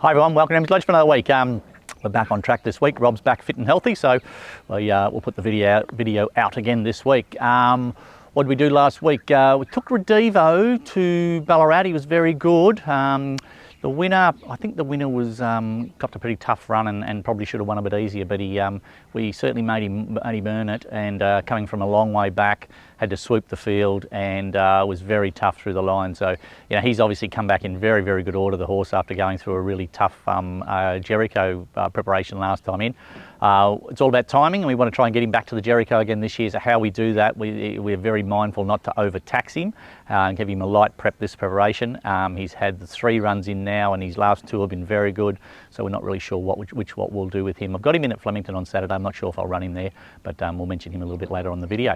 Hi everyone, welcome to Emsley Lodge for another week. We're back on track this week. Rob's back fit and healthy, so we'll put the video out again this week. What did we do last week? We took Redivo to Ballarat. He was very good. The winner, I think the winner was got a pretty tough run and probably should have won a bit easier, but we certainly made him earn it, and coming from a long way back, had to swoop the field and was very tough through the line. So, you know, he's obviously come back in very, very good order, the horse, after going through a really tough Jericho preparation last time in. It's all about timing, and we want to try and get him back to the Jericho again this year. So how we do that, we're very mindful not to overtax him and give him a light prep this preparation. He's had the 3 runs in now, and his last 2 have been very good, so we're not really sure what we'll do with him. I've got him in at Flemington on Saturday. I'm not sure if I'll run him there, but we'll mention him a little bit later on the video.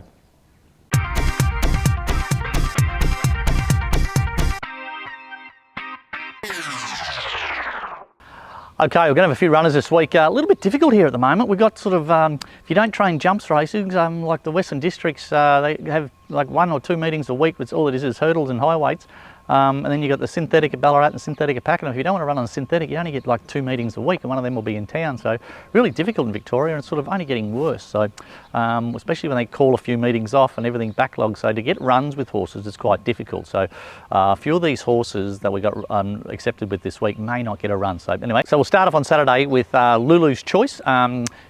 Okay, we're going to have a few runners this week. A little bit difficult here at the moment. We've got sort of, if you don't train jumps races, like the Western Districts, they have like 1 or 2 meetings a week, but all it is hurdles and high weights. And then you've got the synthetic at Ballarat and synthetic at Pakenham. If you don't want to run on the synthetic, you only get like 2 meetings a week, and one of them will be in town. So really difficult in Victoria, and it's sort of only getting worse. So especially when they call a few meetings off and everything backlogged. So to get runs with horses is quite difficult. So a few of these horses that we got accepted with this week may not get a run. So anyway, so we'll start off on Saturday with Lulu's Choice.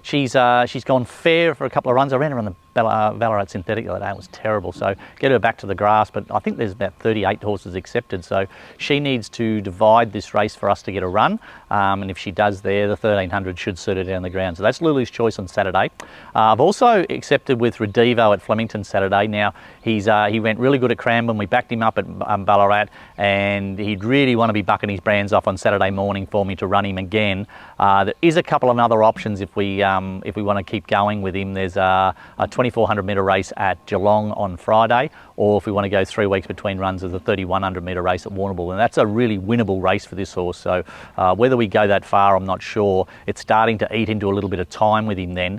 She's gone fair for a couple of runs. I ran her on the Ballarat synthetic the other day. It was terrible, so get her back to the grass, but I think there's about 38 horses accepted, so she needs to divide this race for us to get a run, and if she does there, the 1300 should suit her down the ground. So that's Lulu's Choice on Saturday. I've also accepted with Redivo at Flemington Saturday. Now he went really good at Cranbourne. We backed him up at Ballarat, and he'd really want to be bucking his brands off on Saturday morning for me to run him again. There is a couple of other options if we want to keep going with him. There's a 2400 metre race at Geelong on Friday, or if we want to go 3 weeks between runs, there's a 3100 metre race at Warrnambool, and that's a really winnable race for this horse. So whether we go that far, I'm not sure. It's starting to eat into a little bit of time with him then,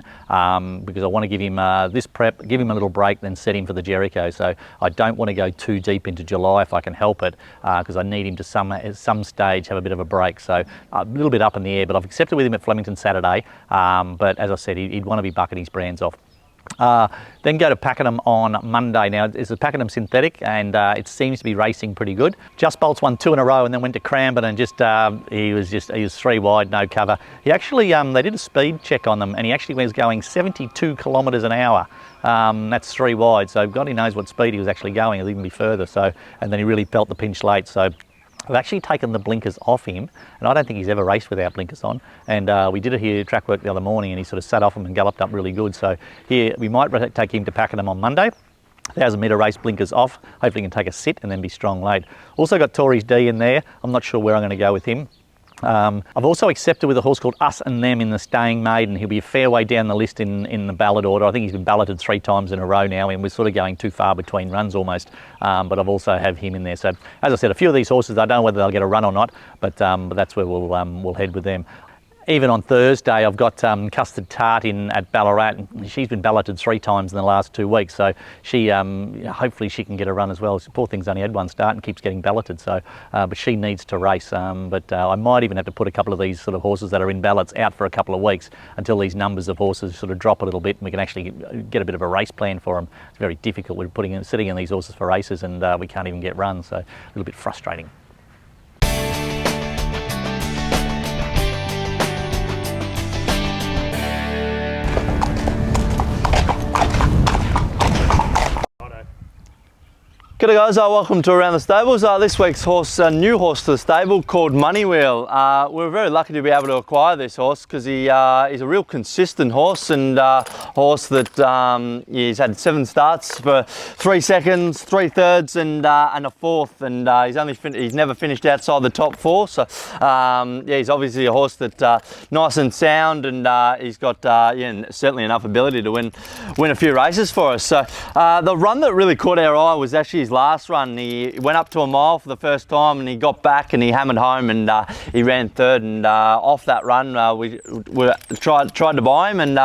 because I want to give him this prep, give him a little break, then set him for the Jericho. So I don't want to go too deep into July if I can help it, because I need him to at some stage have a bit of a break. So a little bit up in the air, but I've accepted with him at Flemington Saturday, but as I said, he'd want to be bucking his brands off. Then go to Pakenham on Monday. Now it's a Pakenham synthetic, and it seems to be racing pretty good. Just Bolts won 2 in a row, and then went to Cranbourne, and he was 3 wide, no cover. He actually they did a speed check on them, and he actually was going 72 kilometres an hour. That's 3 wide, so God he knows what speed he was actually going. It'll even be further. So, and then he really felt the pinch late. So I've actually taken the blinkers off him, and I don't think he's ever raced without blinkers on. And we did it here at track work the other morning, and he sort of sat off them and galloped up really good. So here we might take him to Pakenham on Monday. 1000 metre race, blinkers off. Hopefully he can take a sit and then be strong late. Also got Tories D in there. I'm not sure where I'm going to go with him. I've also accepted with a horse called Us and Them in the Staying Maiden. He'll be a fair way down the list in the ballot order. I think he's been balloted 3 times in a row now, and we're sort of going too far between runs almost. But I've also have him in there. So as I said, a few of these horses, I don't know whether they'll get a run or not, but that's where we'll head with them. Even on Thursday, I've got Custard Tart in at Ballarat. She's been balloted 3 times in the last 2 weeks, so she hopefully she can get a run as well. Poor thing's only had 1 start and keeps getting balloted, so but she needs to race. But I might even have to put a couple of these sort of horses that are in ballots out for a couple of weeks until these numbers of horses sort of drop a little bit, and we can actually get a bit of a race plan for them. It's very difficult. We're sitting in these horses for races, and we can't even get runs, so a little bit frustrating. G'day guys, welcome to Around the Stables. This week's horse, a new horse to the stable called Moneywheel. We're very lucky to be able to acquire this horse because he's a real consistent horse, and a horse that he's had 7 starts for 3 seconds, 3 thirds, and a 4th, and he's never finished outside the top 4. So yeah, he's obviously a horse that's nice and sound, and he's got certainly enough ability to win a few races for us. So the run that really caught our eye was actually his last run. He went up to a mile for the first time and he got back and he hammered home, and he ran third, and off that run we tried to buy him, and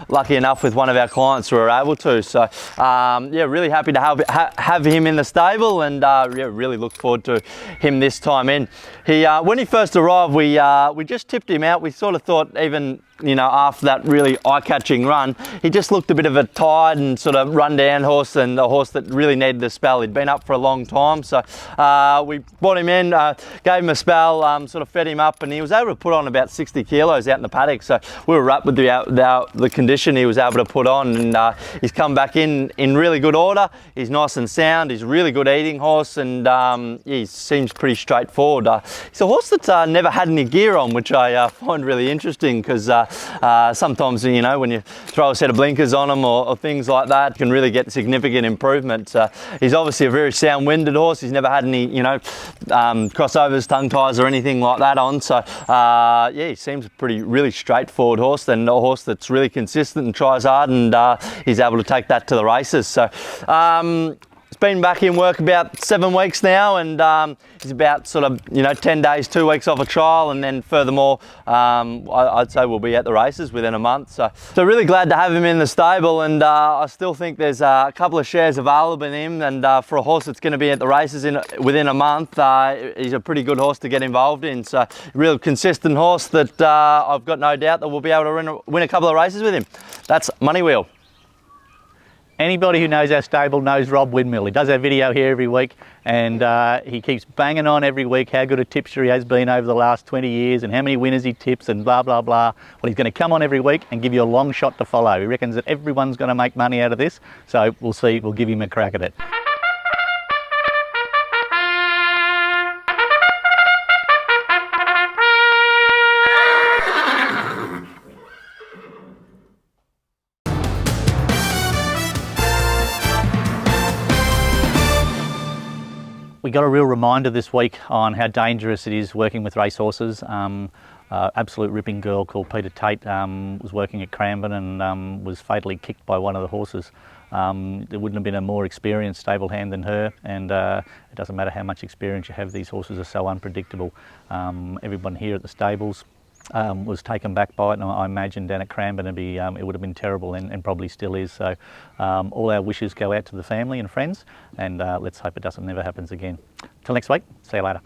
lucky enough with one of our clients we were able to. So yeah, really happy to have him in the stable, and yeah, really look forward to him this time in. When he first arrived, we just tipped him out. We sort of thought, even, you know, after that really eye-catching run, he just looked a bit of a tired and sort of run-down horse, and a horse that really needed a spell. He'd been up for a long time, so we brought him in, gave him a spell, sort of fed him up, and he was able to put on about 60 kilos out in the paddock. So we were up with the condition he was able to put on, and he's come back in really good order. He's nice and sound. He's a really good eating horse, and yeah, he seems pretty straightforward. He's a horse that's never had any gear on, which I find really interesting, because sometimes, you know, when you throw a set of blinkers on him or things like that, you can really get significant improvement. He's obviously a very sound-winded horse. He's never had any, you know, crossovers, tongue ties or anything like that on. So yeah, he seems a really straightforward horse, and a horse that's really consistent and tries hard, and he's able to take that to the races. So he's been back in work about 7 weeks now, and he's about sort of, you know, 10 days, 2 weeks off a trial, and then furthermore, I'd say we'll be at the races within a month. So really glad to have him in the stable, and I still think there's a couple of shares available in him, and for a horse that's going to be at the races within a month, he's a pretty good horse to get involved in. So real consistent horse that I've got no doubt that we'll be able to win a couple of races with him. That's Money Wheel. Anybody who knows our stable knows Rob Windmill. He does our video here every week, and he keeps banging on every week how good a tipster he has been over the last 20 years and how many winners he tips and blah, blah, blah. Well, he's going to come on every week and give you a long shot to follow. He reckons that everyone's going to make money out of this, so we'll see. We'll give him a crack at it. We got a real reminder this week on how dangerous it is working with racehorses. Absolute ripping girl called Peter Tate was working at Cranbourne and was fatally kicked by one of the horses. There wouldn't have been a more experienced stable hand than her, and it doesn't matter how much experience you have, these horses are so unpredictable. Everyone here at the stables was taken back by it, and I imagine down at Cranbourne it would have been terrible, and probably still is. So all our wishes go out to the family and friends, and let's hope it never happens again. Till next week, see you later.